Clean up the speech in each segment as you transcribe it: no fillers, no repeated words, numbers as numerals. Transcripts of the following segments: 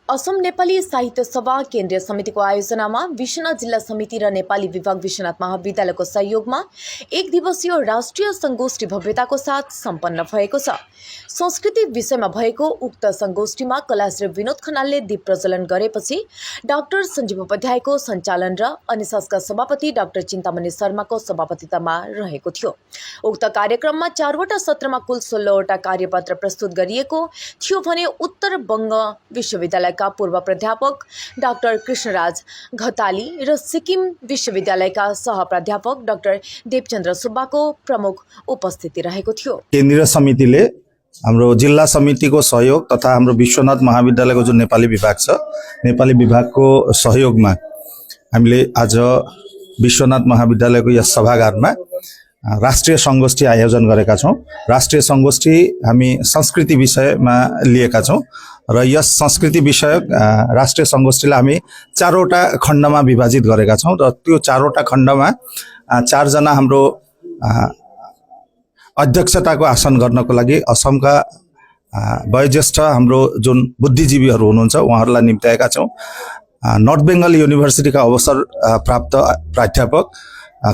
असम नेपाली साहित्य सभा केन्द्रीय समितिको आयोजनामा विश्वनाथ जिल्ला समिति र नेपाली विभाग विश्वनाथ महाविद्यालयको सहयोगमा एक दिवसीय राष्ट्रिय संगोष्ठी भव्यताको साथ सम्पन्न भएको छ। संस्कृति विषयमा भएको उक्त संगोष्ठीमा कलाश्री विनोद खनालले दीप प्रज्वलन गरेपछि डाक्टर सञ्जीव उपाध्यायको सञ्चालन र अनिसासका सभापति डाक्टर चिन्तामणि शर्माको सभापतित्वमा रहेको थियो। उक्त कार्यक्रममा 4वटा सत्रमा कुल 16वटा कार्यपत्र प्रस्तुत गरिएको थियो भने उत्तर बङ्ग विश्वविद्यालयका पूर्व प्राध्यापक डाक्टर कृष्णराज घताली र सिक्किम विश्वविद्यालयका सह प्राध्यापक डाक्टर देवचन्द्र सुब्बाको प्रमुख उपस्थिति रहेको थियो। केन्द्रीय समितिले हाम्रो जिल्ला समितिको सहयोग तथा हाम्रो विश्वनाथ महाविद्यालयको जुन नेपाली विभाग छ, नेपाली विभागको सहयोगमा हामीले आज विश्वनाथ महाविद्यालयको यस सभागारमा राष्ट्रिय संगोष्ठी आयोजन गरेका छौं। राष्ट्रिय संगोष्ठी हामी संस्कृति विषयमा लिएका छौं र यस संस्कृति विषयक राष्ट्रिय संगोष्ठीलाई हामी 4वटा खण्डमा विभाजित गरेका छौं र त्यो 4वटा खण्डमा 4 जना हाम्रो अध्यक्षताको आसन गर्नको लागि असमका वयोज्येष्ठ हाम्रो जुन बुद्धिजीवीहरू हुनुहुन्छ उहाँहरूलाई निम्त्याएका छौं। नर्थ बेंगल युनिभर्सिटीका अवसर प्राप्त प्राध्यापक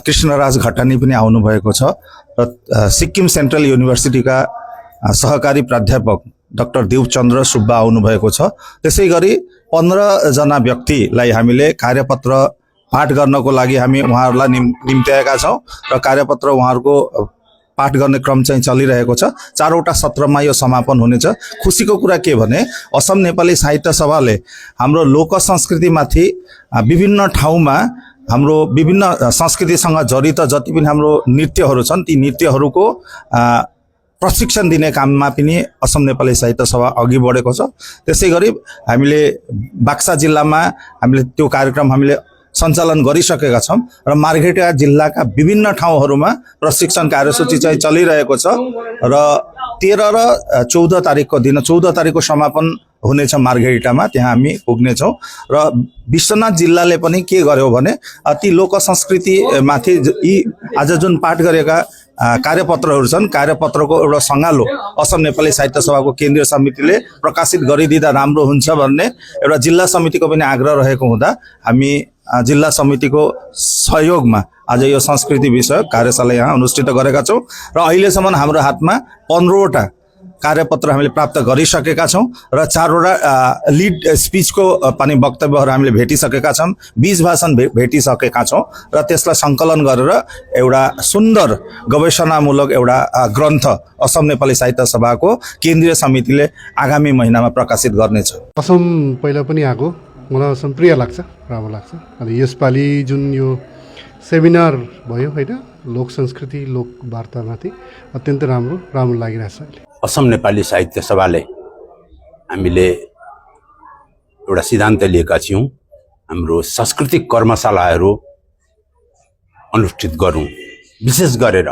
कृष्णराज घटानी पनि आउनु भएको छ र सिक्किम सेन्ट्रल युनिभर्सिटीका सहकारी प्राध्यापक डाक्टर देवचन्द्र सुब्बा आउनु भएको छ। त्यसैगरी 15 जना व्यक्तिलाई हामीले कार्यपत्र पाठ गर्नको लागि हामी उहाँहरूलाई निम्त्याएका छौं र कार्यपत्र उहाँहरूको पाठ गर्ने क्रम चाहिँ चलिरहेको छ। 4वटा सत्रमा यो समापन हुनेछ। खुसीको कुरा के भने असम नेपाली साहित्य सभाले हाम्रो लोक संस्कृतिमाथि विभिन्न ठाउँमा हाम्रो विभिन्न संस्कृतिसँग जडित जति पनि हाम्रो नृत्यहरू छन् ती नृत्यहरूको प्रशिक्षण दिने काममा पनि असम नेपाली साहित्य सभा अघि बढेको छ। त्यसैगरी हामीले बाक्सा जिल्लामा हामीले त्यो कार्यक्रम हामीले सञ्चालन गरिसकेका छौं र मार्घेटा जिल्लाका विभिन्न ठाउँहरूमा प्रशिक्षण कार्यसूची चाहिँ चलिरहेको छ र 13 र 14 तारिकको दिन 14 तारिकको समापन हुनेछ मार्घेटामा, त्यहाँ हामी पुग्नेछौं र विश्वनाथ जिल्लाले पनि के गर्यो भने ती लोक संस्कृति माथि यी आज जुन पाठ गरेका कार्यपत्रहरू छन् कार्यपत्रको एउटा संगालो असम नेपाली साहित्य सभाको केन्द्रीय समितिले प्रकाशित गरिदिँदा राम्रो हुन्छ भन्ने एउटा जिल्ला समितिको पनि आग्रह रहेको हुँदा हामी जिल्ला समितिको सहयोगमा आज यो संस्कृति विषयक कार्यशाला यहाँ अनुष्ठित गरेका छौं र अहिलेसम्म हाम्रो हातमा 15वटा कार्यपत्र हामीले प्राप्त गरिसकेका छौं र 4वटा लिड स्पीचको पनि वक्तव्यहरू हामीले भेटिसकेका छौं। 20 भाषण भेटिसकेका छौं र त्यसलाई संकलन गरेर एउटा सुन्दर गवेषणामूलक एउटा ग्रन्थ असम नेपाली साहित्य सभाको केन्द्रीय समितिले आगामी महिनामा प्रकाशित गर्नेछ। असम पहिला पनि आएको मलाई असम प्रिय लाग्छ, राम्रो लाग्छ। अनि यसपालि जुन यो सेमिनार भयो हैन लोक संस्कृति लोक वार्तामाथि अत्यन्तै राम्रो लागिरहेछ। असम नेपाली साहित्य सभाले हामीले एउटा सिद्धान्त लिएका छौं, हाम्रो सांस्कृतिक कर्मशालाहरू अनुष्ठित गरौँ। विशेष गरेर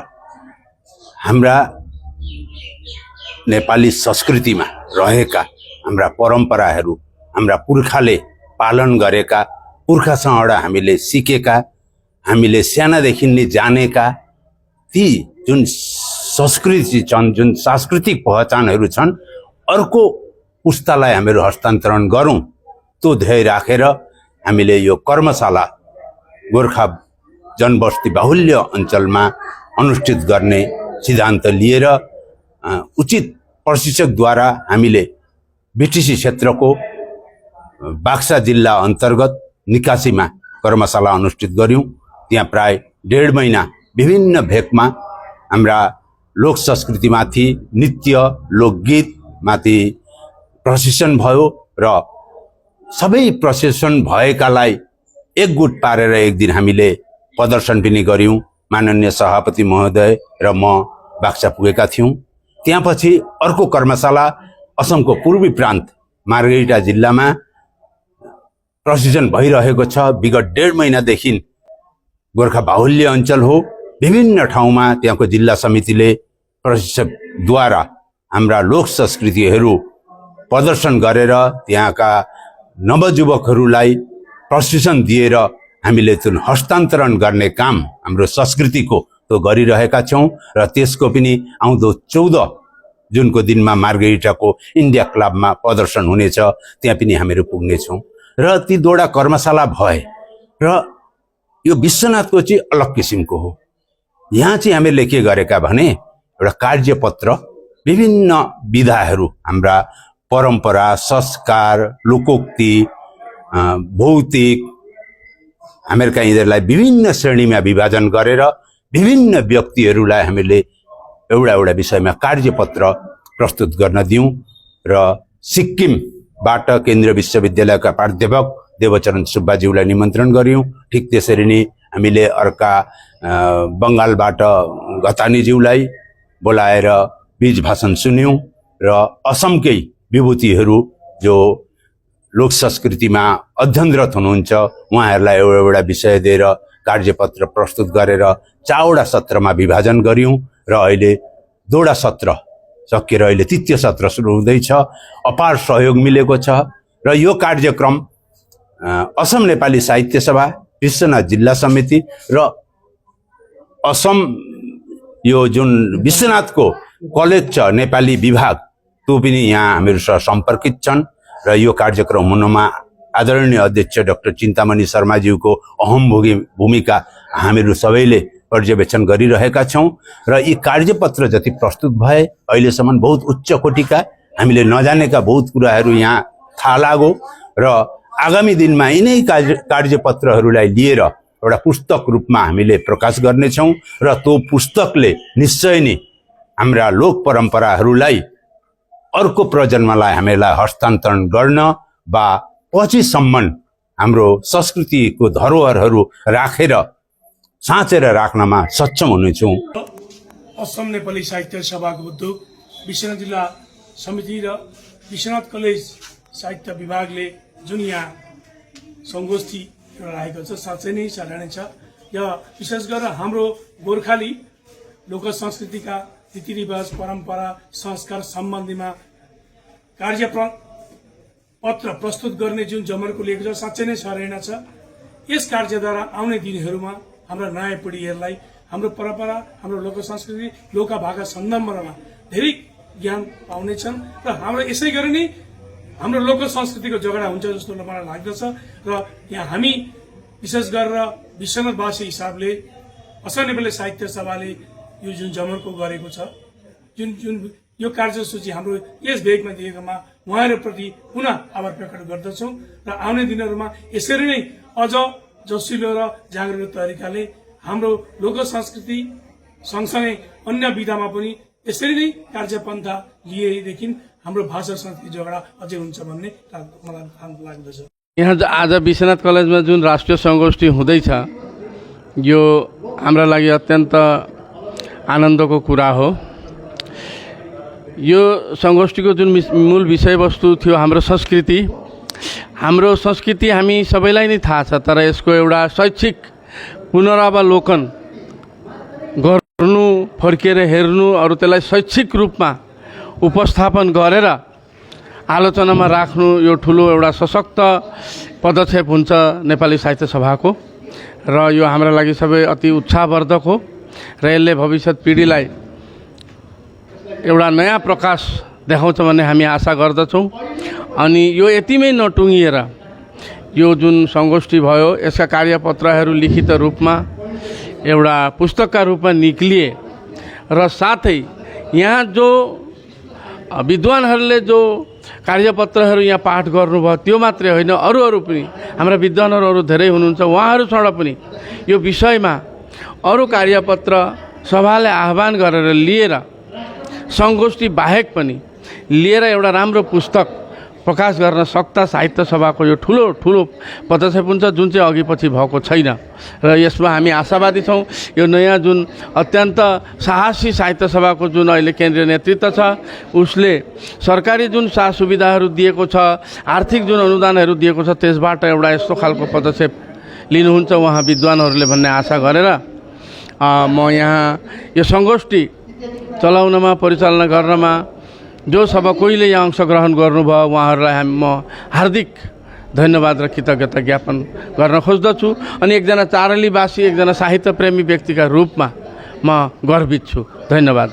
हाम्रा नेपाली संस्कृतिमा रहेका हाम्रा परम्पराहरू हाम्रा पुर्खाले पालन गरेका पुर्खासँग हामीले सिकेका हामीले सानादेखि नै जानेका ती जुन संस्कृति छन् जुन सांस्कृतिक पहिचानहरू छन् अर्को पुस्तालाई हामीहरू हस्तान्तरण गरौँ। त्यो ध्येय राखेर हामीले यो कर्मशाला गोर्खा जनबस्ती बाहुल्य अञ्चलमा अनुष्ठित गर्ने सिद्धान्त लिएर उचित प्रशिक्षकद्वारा हामीले बीटीसी क्षेत्रको बाक्सा जिल्ला अन्तर्गत निकासीमा कर्मशाला अनुष्ठित गर्यौं। त्यहाँ प्राय 1.5 महिना विभिन्न भेकमा हाम्रा लोक संस्कृतिमाथि नृत्य लोकगीतमाथि प्रशिक्षण भयो र सबै प्रशिक्षण भएकालाई एकगुट पारेर एक दिन हामीले प्रदर्शन पनि गर्यौं। माननीय सभापति महोदय र म बाक्सा पुगेका थियौं। त्यसपछि अर्को कर्मशाला असमको पूर्वी प्रान्त मार्घेटा जिल्लामा प्रशिक्षण भइरहेको छ। विगत 1.5 महिनादेखि गोर्खा बाहुल्य अञ्चल हो, विभिन्न ठाउँमा त्यहाँको जिल्ला समितिले प्रशिक्षकद्वारा हाम्रा लोक संस्कृतिहरू प्रदर्शन गरेर त्यहाँका नवयुवकहरूलाई प्रशिक्षण दिएर हामीले जुन हस्तान्तरण गर्ने काम हाम्रो संस्कृतिको त्यो गरिरहेका छौं र त्यसको पनि आउँदो 14 जुनको दिनमा मार्गरिटाको इन्डिया क्लबमा प्रदर्शन हुनेछ, त्यहाँ पनि हामीहरू पुग्नेछौँ। र ती दुईवटा कर्मशाला भए र यो विश्वनाथको चाहिँ अलग किसिमको हो। यहाँ चाहिँ हामीले के गरेका भने एउटा कार्यपत्र, विभिन्न विधाहरू, हाम्रा परम्परा, संस्कार, लोकोक्ति, भौतिक, हामीहरूका यिनीहरूलाई विभिन्न श्रेणीमा विभाजन गरेर विभिन्न व्यक्तिहरूलाई हामीले एउटा एउटा विषयमा कार्यपत्र प्रस्तुत गर्न दियौँ र सिक्किमबाट केन्द्रीय विश्वविद्यालयका प्राध्यापक देवचरण सुब्बाज्यूलाई निमन्त्रण गर्यौँ। ठिक त्यसरी नै हामीले अर्का बङ्गालबाट घतानीज्यूलाई बोलाएर बीज भाषण सुन्यौँ र असमकै विभूतिहरू जो लोक संस्कृतिमा अध्ययनरत हुनुहुन्छ उहाँहरूलाई एउटा एउटा विषय दिएर कार्यपत्र प्रस्तुत गरेर 4वटा सत्रमा विभाजन गर्यौँ र अहिले 2वटा सत्र सकिएर अहिले 3य सत्र सुरु हुँदैछ। अपार सहयोग मिलेको छ र यो कार्यक्रम असम नेपाली साहित्य सभा, विश्वनाथ जिल्ला समिति र असम यो जुन विश्वनाथको कलेज छ नेपाली विभाग, त्यो पनि यहाँ हामीहरूसँग सम्पर्कित छन् र यो कार्यक्रम हुनमा आदरणीय अध्यक्ष डाक्टर चिन्तामणि शर्माज्यूको अहम भूमिका हामीहरू सबैले पर्यवेक्षण गरिरहेका छौँ र यी कार्यपत्र जति प्रस्तुत भए अहिलेसम्म बहुत उच्च कोटिका, हामीले नजानेका बहुत कुराहरू यहाँ थाहा लाग्यो र आगामी दिनमा यिनै कार्यपत्रहरूलाई लिएर एउटा पुस्तक रूपमा हामीले प्रकाश गर्नेछौँ र त्यो पुस्तकले निश्चय नै हाम्रा लोक परम्पराहरूलाई अर्को प्रजन्मलाई हामीलाई हस्तान्तरण गर्न वा पछिसम्म हाम्रो संस्कृतिको धरोहरहरू राखेर साँचेर राख्नमा सक्षम हुनेछौँ। असम नेपाली साहित्य सभाको उद्योग, विश्वनाथ जिल्ला समिति र विश्वनाथ कलेज साहित्य विभागले जुन यहाँ सङ्गोष्ठी राखेको छ साँच्चै नै सराहनीय छ। यो विशेष गरेर हाम्रो गोर्खाली लोक संस्कृतिका रीतिरिवाज, परम्परा, संस्कार सम्बन्धीमा कार्यपत्र प्रस्तुत गर्ने जुन जमर्को लिएको छ साँच्चै नै सराहनीय छ। यस कार्यद्वारा आउने दिनहरूमा हाम्रा नयाँ पिँढीहरूलाई हाम्रो परम्परा, हाम्रो लोक संस्कृति, लोक भाका सन्दर्भमा धेरै ज्ञान पाउनेछन् र हाम्रो यसै गरी नै हाम्रो लोक संस्कृतिको झगडा हुन्छ जस्तो मलाई लाग्दछ। र यहाँ हामी विशेष गरेर विश्वनाथवासी हिसाबले असम नेपाली साहित्य सभाले यो जुन जमर्को गरेको छ, जुन यो कार्यसूची हाम्रो यस भेगमा दिएकोमा उहाँहरूप्रति पुनः आभार प्रकट गर्दछौँ र आउने दिनहरूमा यसरी नै अझ जोसिलो र जागरुक तरिकाले हाम्रो लोक संस्कृति सँगसँगै अन्य विधामा पनि यसरी नै कार्यपन्था लिएदेखि हाम्रो भाषा संस्कृति झगडा अझै हुन्छ भन्ने मलाई लाग्दछ। यहाँ आज विश्वनाथ कलेजमा जुन राष्ट्रिय सङ्गोष्ठी हुँदैछ यो हाम्रा लागि अत्यन्त आनन्दको कुरा हो। यो सङ्गोष्ठीको जुन मूल विषयवस्तु थियो हाम्रो संस्कृति हामी सबैलाई नै थाहा छ, तर यसको एउटा शैक्षिक पुनरावलोकन गर्नु, फर्केर हेर्नु, अरू त्यसलाई शैक्षिक रूपमा उपस्थापन गरेर आलोचनामा राख्नु यो ठुलो एउटा सशक्त पदक्षेप हुन्छ नेपाली साहित्य सभाको र यो हाम्रा लागि सबै अति उत्साहवर्धक हो र यसले भविष्य पिँढीलाई एउटा नयाँ प्रकाश देखाउँछ भन्ने हामी आशा गर्दछौँ। अनि यो यतिमै नटुङ्गिएर यो जुन सङ्गोष्ठी भयो यसका कार्यपत्रहरू लिखित रूपमा एउटा पुस्तकका रूपमा निक्लिए र साथै यहाँ जो विद्वानहरूले जो कार्यपत्रहरू यहाँ पाठ गर्नुभयो त्यो मात्रै होइन, अरू पनि हाम्रा विद्वानहरू धेरै हुनुहुन्छ, उहाँहरूसँग पनि यो विषयमा अरू कार्यपत्र सभाले आह्वान गरेर लिएर सङ्गोष्ठी बाहेक पनि लिएर एउटा राम्रो पुस्तक प्रकाश गर्न सक्दा साहित्य सभाको यो ठुलो पदक्षेप हुन्छ जुन चाहिँ अघि पछि भएको छैन र यसमा हामी आशावादी छौँ। यो नयाँ जुन अत्यन्त साहसी साहित्य सभाको जुन अहिले केन्द्रीय नेतृत्व छ उसले सरकारी जुन सुविधाहरू दिएको छ, आर्थिक जुन अनुदानहरू दिएको छ त्यसबाट एउटा यस्तो खालको पदक्षेप लिनुहुन्छ उहाँ विद्वानहरूले भन्ने आशा गरेर म यहाँ यो सङ्गोष्ठी चलाउनमा, परिचालना गर्नमा जो सब कोहीले यहाँ अंशग्रहण गर्नुभयो उहाँहरूलाई म हार्दिक धन्यवाद र कृतज्ञता ज्ञापन गर्न खोज्दछु। अनि एकजना चारलीवासी, एकजना साहित्य प्रेमी व्यक्तिका रूपमा म गर्वित छु। धन्यवाद।